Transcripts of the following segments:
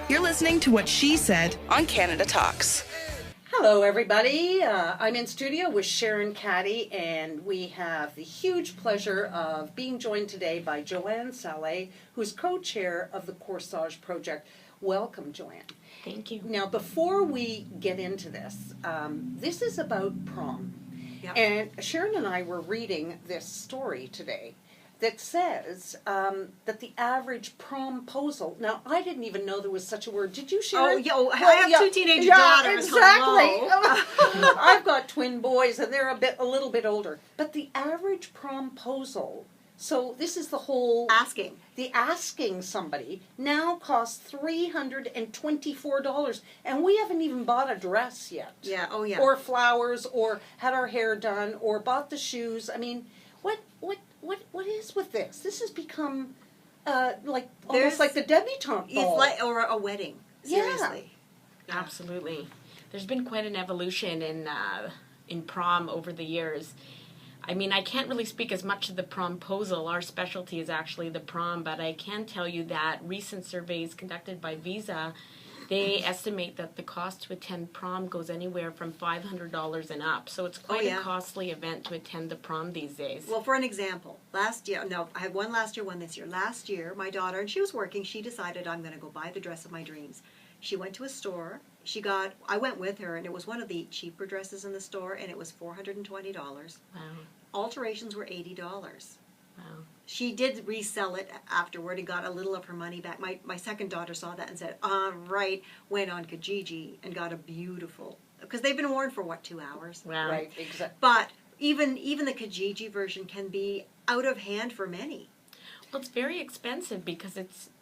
You're listening to What She Said on Canada Talks. Hello, everybody. I'm in studio with Sharon Caddy, and we have the huge pleasure of being joined today by Joanne Saleh, who's co-chair of the Corsage Project. Welcome, Joanne. Thank you. Now, before we get into this, this is about prom. Yep. And Sharon and I were reading this story today that says that the average promposal. Now, I didn't even know there was such a word. Did you, Sharon? Oh, yeah. I have two teenage daughters. Exactly. Hello. I've got twin boys, and they're a little bit older. But the average promposal. So this is the whole Asking. The asking somebody now costs $324, and we haven't even bought a dress yet. Yeah. Oh, yeah. Or flowers, or had our hair done, or bought the shoes. I mean, what is with this? This has become almost like the debutante ball. It's like or a wedding. Seriously. Yeah. Absolutely. There's been quite an evolution in prom over the years. I mean, I can't really speak as much to the promposal. Our specialty is actually the prom, but I can tell you that recent surveys conducted by Visa, they estimate that the cost to attend prom goes anywhere from $500 and up. So it's quite a costly event to attend the prom these days. Well, for an example, I had one last year, one this year. Last year, my daughter, and she was working, she decided, I'm going to go buy the dress of my dreams. She went to a store. I went with her, and it was one of the cheaper dresses in the store, and it was $420. Wow. Alterations were $80. Wow. She did resell it afterward and got a little of her money back. My second daughter saw that and said, right, went on Kijiji and got a beautiful, because they've been worn for, 2 hours? Wow. Right, exactly. But even the Kijiji version can be out of hand for many. Well, it's very expensive because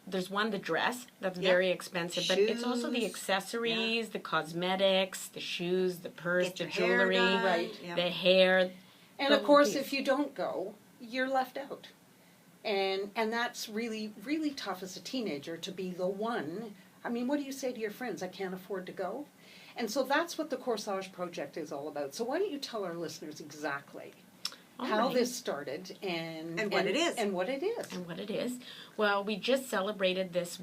there's the dress that's very expensive, but it's also the accessories, the cosmetics, the shoes, the purse, the jewelry, the hair. And of course, if you don't go, you're left out. And that's really, really tough as a teenager to be the one. I mean, what do you say to your friends? I can't afford to go? And so that's what the Corsage Project is all about. So why don't you tell our listeners exactly how this started and what it is. And what it is. Well, we just celebrated this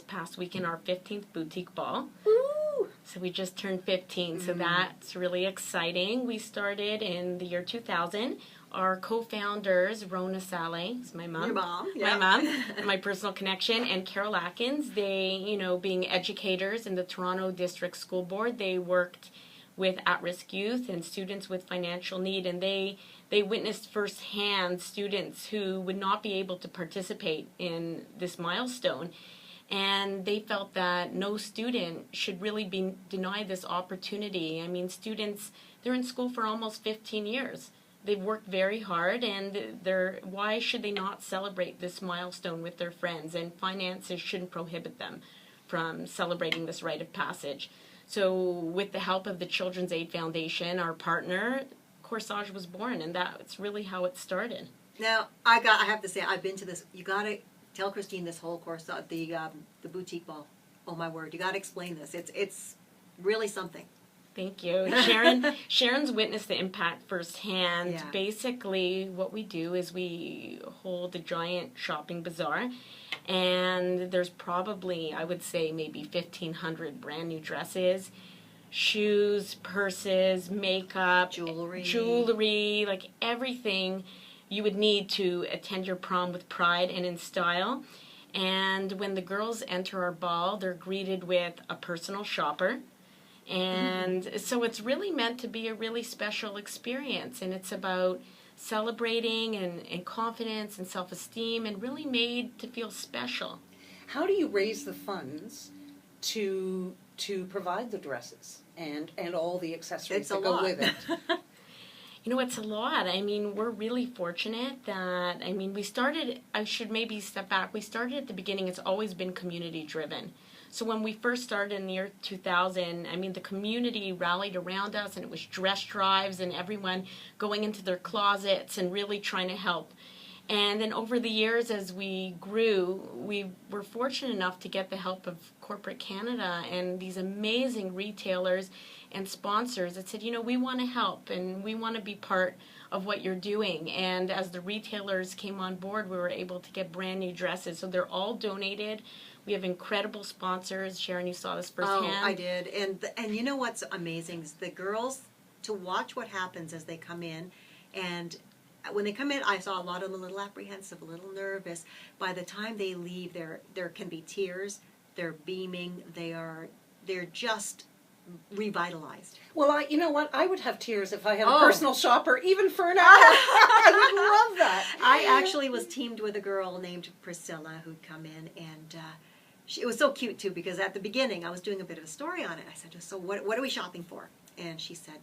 past weekend, our 15th boutique ball. Ooh. So we just turned 15, so that's really exciting. We started in the year 2000. Our co-founders, Rona Saleh, is my mom. Your mom, My mom, my personal connection, and Carol Atkins. They, being educators in the Toronto District School Board, they worked with at-risk youth and students with financial need, and they witnessed firsthand students who would not be able to participate in this milestone. And they felt that no student should really be denied this opportunity. I mean, students, they're in school for almost 15 years. They've worked very hard, and why should they not celebrate this milestone with their friends? And finances shouldn't prohibit them from celebrating this rite of passage. So with the help of the Children's Aid Foundation, our partner, Corsage was born, and that's really how it started. Now, I have to say, I've been to this. You got to tell Christine this whole course, the boutique ball. Oh my word! You got to explain this. It's really something. Thank you, Sharon's witnessed the impact firsthand. Yeah. Basically, what we do is we hold a giant shopping bazaar, and there's probably, I would say, maybe 1,500 brand new dresses, shoes, purses, makeup, jewelry, like everything you would need to attend your prom with pride and in style. And when the girls enter our ball, they're greeted with a personal shopper. And so it's really meant to be a really special experience. And it's about celebrating and confidence and self-esteem, and really made to feel special. How do you raise the funds to provide the dresses and all the accessories that go with it? It's a lot. I mean, we're really fortunate that, we started, I should maybe step back. We started at the beginning. It's always been community driven. So when we first started in the year 2000, the community rallied around us, and it was dress drives and everyone going into their closets and really trying to help. And then over the years, as we grew, we were fortunate enough to get the help of corporate Canada and these amazing retailers and sponsors that said, we want to help and we want to be part of what you're doing. And as the retailers came on board, we were able to get brand new dresses. So they're all donated. We have incredible sponsors. Sharon, you saw this firsthand. Oh, I did. And you know what's amazing is the girls, to watch what happens as they come in. And when they come in, I saw a lot of them a little apprehensive, a little nervous. By the time they leave, there can be tears. They're beaming. They're just revitalized. Well, you know what? I would have tears if I had a Oh. personal shopper, even for an hour. I would love that. I actually was teamed with a girl named Priscilla who'd come in, and it was so cute too, because at the beginning I was doing a bit of a story on it. I said, so what are we shopping for? And she said,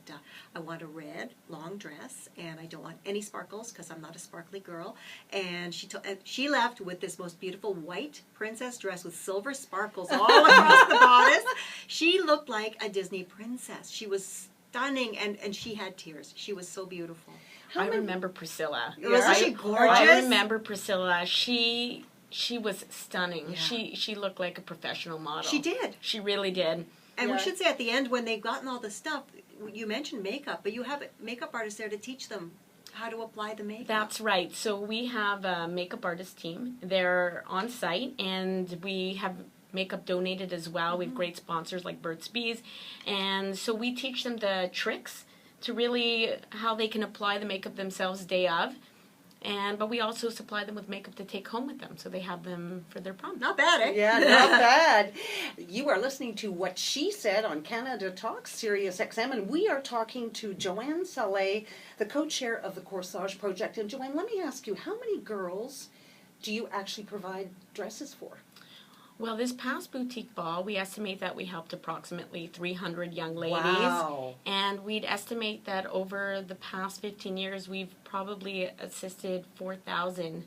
I want a red long dress, and I don't want any sparkles because I'm not a sparkly girl. And she left with this most beautiful white princess dress with silver sparkles all across the bodice. She looked like a Disney princess. She was stunning, and she had tears. She was so beautiful. I remember Priscilla. Wasn't she gorgeous? I remember Priscilla. She was stunning. Yeah. She looked like a professional model. She did. She really did. And Yeah. we should say at the end, when they've gotten all the stuff, you mentioned makeup, but you have makeup artists there to teach them how to apply the makeup. That's right. So we have a makeup artist team. They're on site, and we have makeup donated as well. We have great sponsors like Burt's Bees. And so we teach them the tricks to really how they can apply the makeup themselves day of. But we also supply them with makeup to take home with them, so they have them for their prom. Not bad, eh? Yeah, not bad. You are listening to What She Said on Canada Talks, Sirius XM, and we are talking to Joanne Saleh, the co-chair of the Corsage Project. And Joanne, let me ask you, how many girls do you actually provide dresses for? Well, this past boutique ball, we estimate that we helped approximately 300 young ladies. Wow. And we'd estimate that over the past 15 years, we've probably assisted 4,000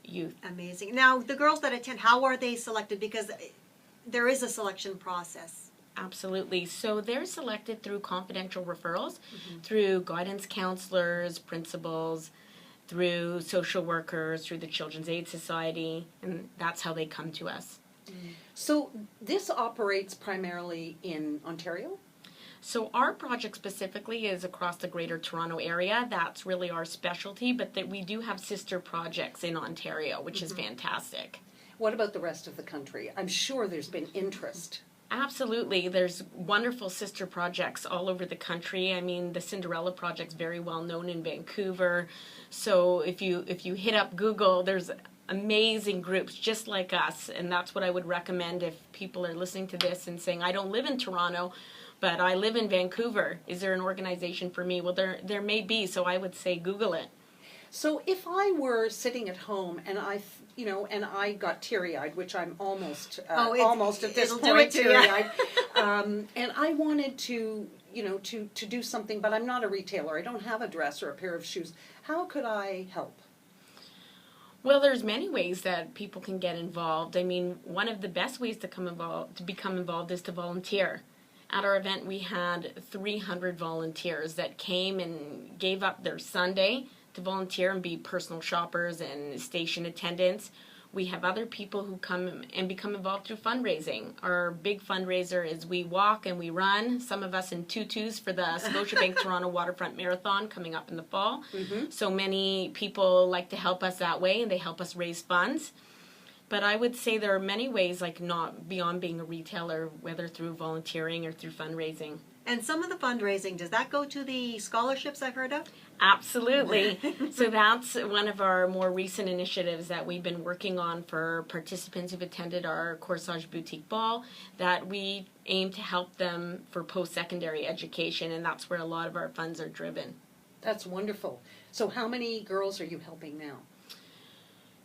youth. Amazing. Now, the girls that attend, how are they selected? Because there is a selection process. Absolutely. So they're selected through confidential referrals, through guidance counselors, principals, through social workers, through the Children's Aid Society, and that's how they come to us. So this operates primarily in Ontario? So our project specifically is across the Greater Toronto area. That's really our specialty, but that we do have sister projects in Ontario, which is fantastic. What about the rest of the country? I'm sure there's been interest. Absolutely. There's wonderful sister projects all over the country. I mean, the Cinderella Project's very well known in Vancouver. So if you hit up Google, there's amazing groups just like us, and that's what I would recommend if people are listening to this and saying, I don't live in Toronto, but I live in Vancouver. Is there an organization for me? Well, there may be, so I would say Google it. So if I were sitting at home and I got teary-eyed, which I'm almost at this it'll do point it to you. teary-eyed, and I wanted to do something, but I'm not a retailer. I don't have a dress or a pair of shoes. How could I help? Well, there's many ways that people can get involved. I mean, one of the best ways to become involved is to volunteer. At our event, we had 300 volunteers that came and gave up their Sunday to volunteer and be personal shoppers and station attendants. We have other people who come and become involved through fundraising. Our big fundraiser is we walk and we run, some of us in tutus for the Scotiabank Toronto Waterfront Marathon coming up in the fall. So many people like to help us that way, and they help us raise funds. But I would say there are many ways, like not beyond being a retailer, whether through volunteering or through fundraising. And some of the fundraising, does that go to the scholarships I've heard of? Absolutely. So that's one of our more recent initiatives that we've been working on for participants who've attended our Corsage Boutique Ball, that we aim to help them for post-secondary education, and that's where a lot of our funds are driven. That's wonderful. So how many girls are you helping now?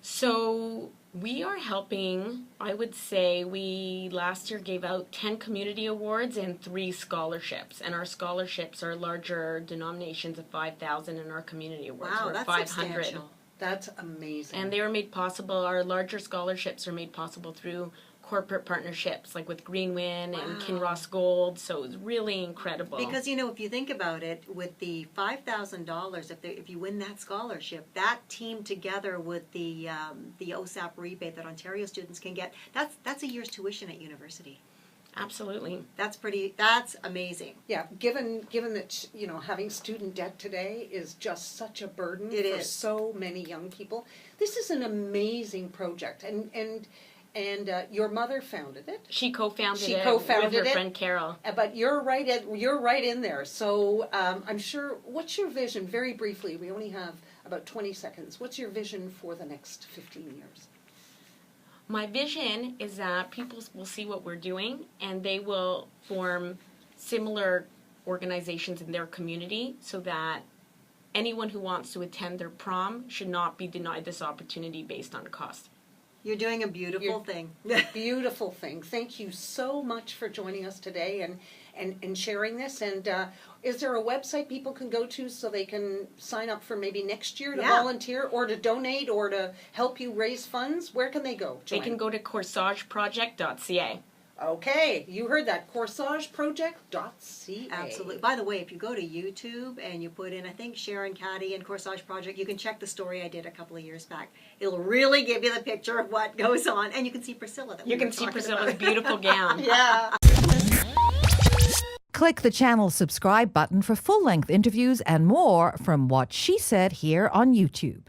So we are helping, I would say we last year gave out 10 community awards and 3 scholarships. And our scholarships are larger denominations of 5,000, and our community awards Wow, were that's 500. substantial. That's amazing. And they were made possible, our larger scholarships are made possible through corporate partnerships like with Greenwin and Kinross Gold, so it was really incredible. Because, if you think about it, with the $5,000, if you win that scholarship, that team together with the OSAP rebate that Ontario students can get, that's a year's tuition at university. Absolutely. That's amazing. Yeah, given that having student debt today is just such a burden It for is. so many young people. This is an amazing project, and And your mother founded it. She co-founded She it co-founded with her it. friend Carol. But you're right in there. So I'm sure, what's your vision, very briefly, we only have about 20 seconds. What's your vision for the next 15 years? My vision is that people will see what we're doing and they will form similar organizations in their community so that anyone who wants to attend their prom should not be denied this opportunity based on cost. You're doing a beautiful thing. Beautiful thing. Thank you so much for joining us today and sharing this. And is there a website people can go to so they can sign up for maybe next year to volunteer or to donate or to help you raise funds? Where can they go? They can go to corsageproject.ca. Okay, you heard that, corsageproject.ca. Absolutely. By the way, if you go to YouTube and you put in, I think, Sharon Caddy and Corsage Project, you can check the story I did a couple of years back. It'll really give you the picture of what goes on. And you can see Priscilla. You can see Priscilla's beautiful gown. Yeah. Click the channel subscribe button for full-length interviews and more from What She Said here on YouTube.